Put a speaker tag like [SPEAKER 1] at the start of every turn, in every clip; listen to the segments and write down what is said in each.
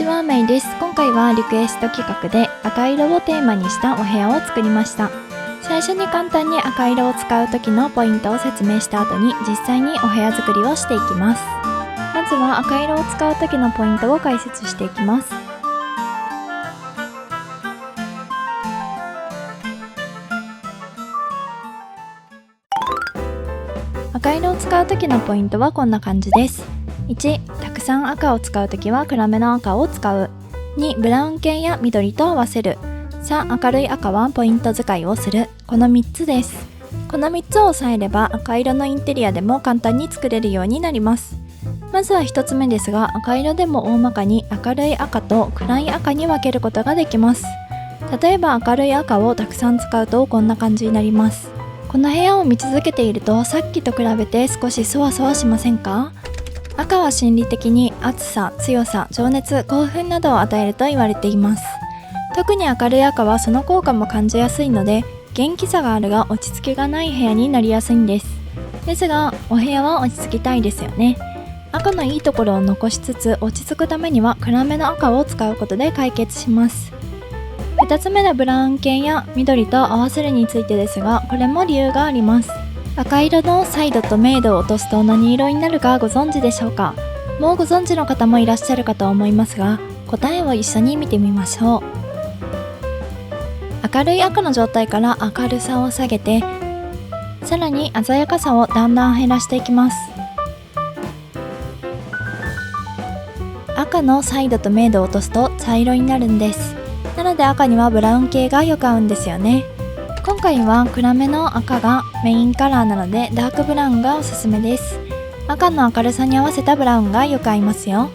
[SPEAKER 1] ちは、メイです。今回はリクエスト企画で赤色をテーマにしたお部屋を作りました。最初に簡単に赤色を使う時のポイントを説明した後に実際にお部屋作りをしていきます。まずは赤色を使う時のポイントを解説していきます。赤色を使う時のポイントはこんな感じです。1、たくさん赤を使うときは暗めの赤を使う。2、ブラウン系や緑と合わせる。3、明るい赤はポイント使いをする。この3つです。この3つを押さえれば赤色のインテリアでも簡単に作れるようになります。まずは1つ目ですが、赤色でも大まかに明るい赤と暗い赤に分けることができます。例えば明るい赤をたくさん使うとこんな感じになります。この部屋を見続けているとさっきと比べて少しそわそわしませんか？赤は心理的に熱さ、強さ、情熱、興奮などを与えると言われています。特に明るい赤はその効果も感じやすいので、元気さがあるが落ち着きがない部屋になりやすいんです。ですが、お部屋は落ち着きたいですよね。赤のいいところを残しつつ落ち着くためには暗めの赤を使うことで解決します。2つ目のブラウン系や緑と合わせるについてですが、これも理由があります。赤色のサイドと明度を落とすと何色になるかご存知でしょうか？もうご存知の方もいらっしゃるかと思いますが、答えを一緒に見てみましょう。明るい赤の状態から明るさを下げて、さらに鮮やかさをだんだん減らしていきます。赤のサイドと明度を落とすと茶色になるんです。なので赤にはブラウン系がよく合うんですよね。今回は暗めの赤がメインカラーなのでダークブラウンがおすすめです。赤の明るさに合わせたブラウンがよく合いますよ。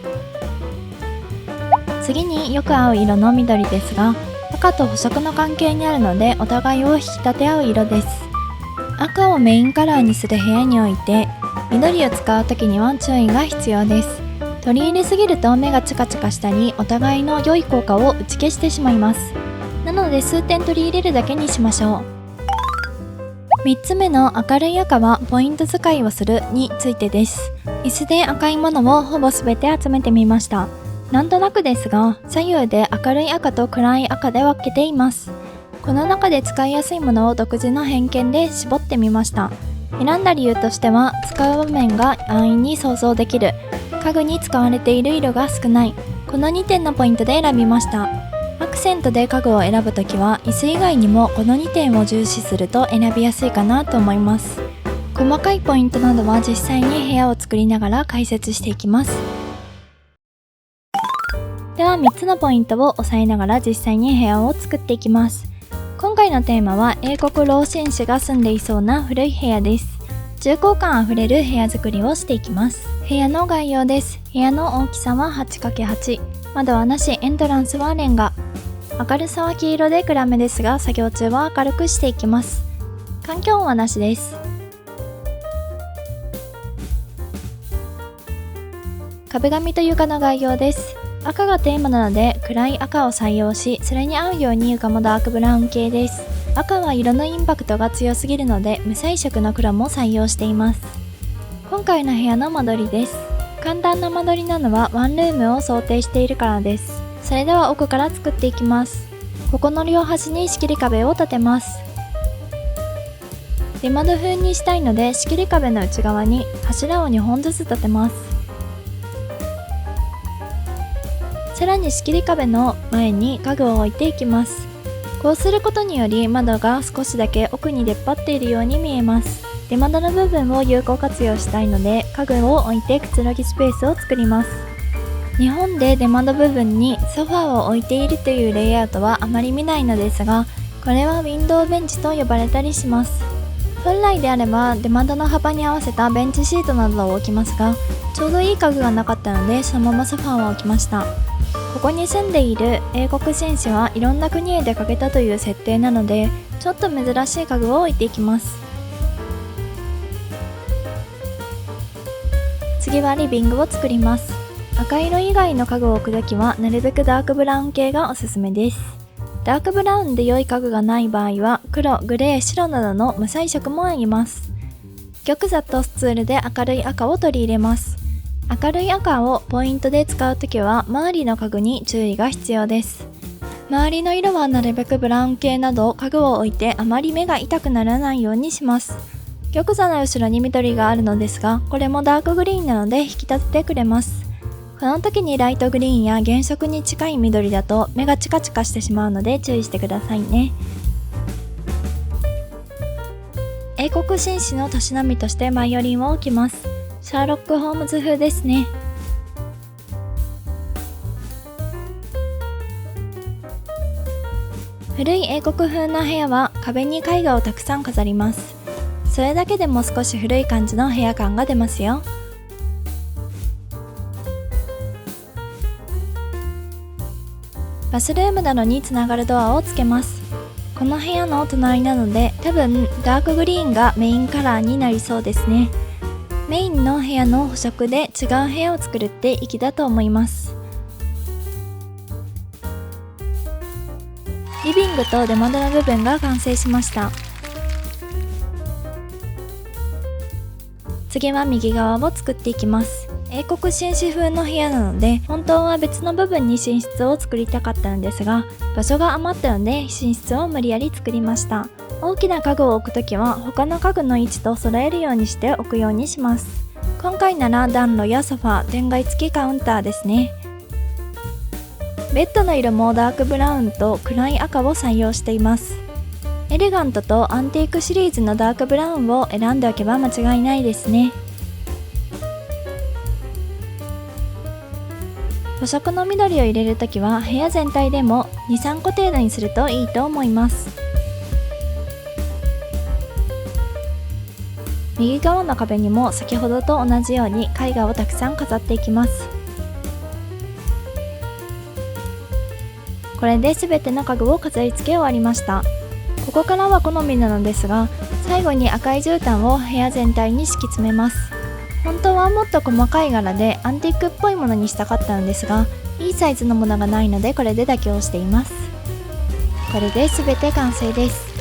[SPEAKER 1] 次によく合う色の緑ですが、赤と補色の関係にあるのでお互いを引き立て合う色です。赤をメインカラーにする部屋において、緑を使う時には注意が必要です。取り入れすぎると目がチカチカしたり、お互いの良い効果を打ち消してしまいます。なので数点取り入れるだけにしましょう。3つ目の明るい赤はポイント使いをするについてです。椅子で赤いものをほぼ全て集めてみました。なんとなくですが、左右で明るい赤と暗い赤で分けています。この中で使いやすいものを独自の偏見で絞ってみました。選んだ理由としては、使う場面が安易に想像できる、家具に使われている色が少ない、この2点のポイントで選びました。アクセントで家具を選ぶときは椅子以外にもこの2点を重視すると選びやすいかなと思います。細かいポイントなどは実際に部屋を作りながら解説していきます。では3つのポイントを押さえながら実際に部屋を作っていきます。今回のテーマは英国老紳士が住んでいそうな古い部屋です。重厚感あふれる部屋作りをしていきます。部屋の概要です。部屋の大きさは 8×8、窓はなし、エントランスはレンガ。明るさは黄色で暗めですが、作業中は明るくしていきます。環境音はなしです。壁紙と床の概要です。赤がテーマなので暗い赤を採用し、それに合うように床もダークブラウン系です。赤は色のインパクトが強すぎるので無彩色の黒も採用しています。今回の部屋の間取りです。簡単な間取りなのはワンルームを想定しているからです。それでは奥から作っていきます。ここの両端に仕切り壁を立てます。出窓風にしたいので仕切り壁の内側に柱を2本ずつ立てます。さらに仕切り壁の前に家具を置いていきます。こうすることにより窓が少しだけ奥に出っ張っているように見えます。出窓の部分を有効活用したいので家具を置いてくつろぎスペースを作ります。日本で出窓部分にソファーを置いているというレイアウトはあまり見ないのですが、これはウィンドウベンチと呼ばれたりします。本来であれば出窓の幅に合わせたベンチシートなどを置きますが、ちょうどいい家具がなかったのでそのままソファーを置きました。ここに住んでいる英国紳士はいろんな国へ出かけたという設定なので、ちょっと珍しい家具を置いていきます。次はリビングを作ります。赤色以外の家具を置くときはなるべくダークブラウン系がおすすめです。ダークブラウンで良い家具がない場合は黒、グレー、白などの無彩色もあります。玉座とスツールで明るい赤を取り入れます。明るい赤をポイントで使うときは周りの家具に注意が必要です。周りの色はなるべくブラウン系など家具を置いてあまり目が痛くならないようにします。玉座の後ろに緑があるのですが、これもダークグリーンなので引き立ててくれます。この時にライトグリーンや原色に近い緑だと目がチカチカしてしまうので注意してくださいね。英国紳士のたしなみとしてバイオリンを置きます。シャーロック・ホームズ風ですね。古い英国風な部屋は壁に絵画をたくさん飾ります。それだけでも少し古い感じの部屋感が出ますよ。バスルームなどにつながるドアをつけます。この部屋の隣なので多分ダークグリーンがメインカラーになりそうですね。メインの部屋の補色で違う部屋を作るって粋だと思います。リビングと出窓の部分が完成しました。次は右側を作っていきます。英国紳士風の部屋なので本当は別の部分に寝室を作りたかったのですが、場所が余ったので寝室を無理やり作りました。大きな家具を置くときは他の家具の位置と揃えるようにして置くようにします。今回なら暖炉やソファー、天蓋付きカウンターですね。ベッドの色もダークブラウンと暗い赤を採用しています。エレガントとアンティークシリーズのダークブラウンを選んでおけば間違いないですね。補色の緑を入れるときは部屋全体でも 2,3 個程度にするといいと思います。右側の壁にも先ほどと同じように絵画をたくさん飾っていきます。これで全ての家具を飾り付け終わりました。ここからは好みなのですが、最後に赤い絨毯を部屋全体に敷き詰めます。本当はもっと細かい柄でアンティークっぽいものにしたかったのですが、いいサイズのものがないのでこれで妥協しています。これで全て完成です。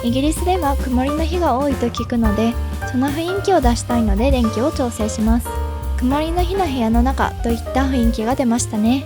[SPEAKER 1] イギリスでは曇りの日が多いと聞くので、その雰囲気を出したいので電気を調整します。曇りの日の部屋の中といった雰囲気が出ましたね。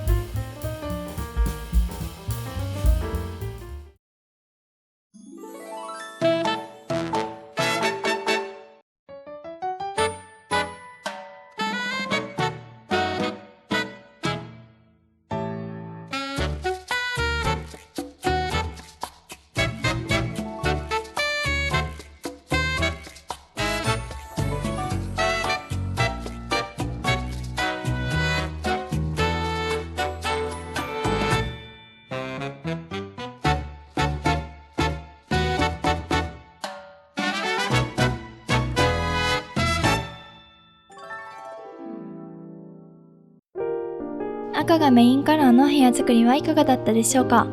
[SPEAKER 1] 赤がメインカラーの部屋作りはいかがだったでしょうか。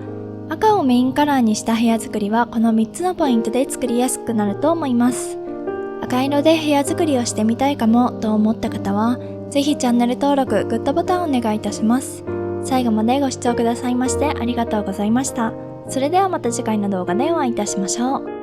[SPEAKER 1] 赤をメインカラーにした部屋作りはこの3つのポイントで作りやすくなると思います。赤色で部屋作りをしてみたいかもと思った方は、ぜひチャンネル登録、グッドボタンをお願いいたします。最後までご視聴くださいましてありがとうございました。それではまた次回の動画でお会いいたしましょう。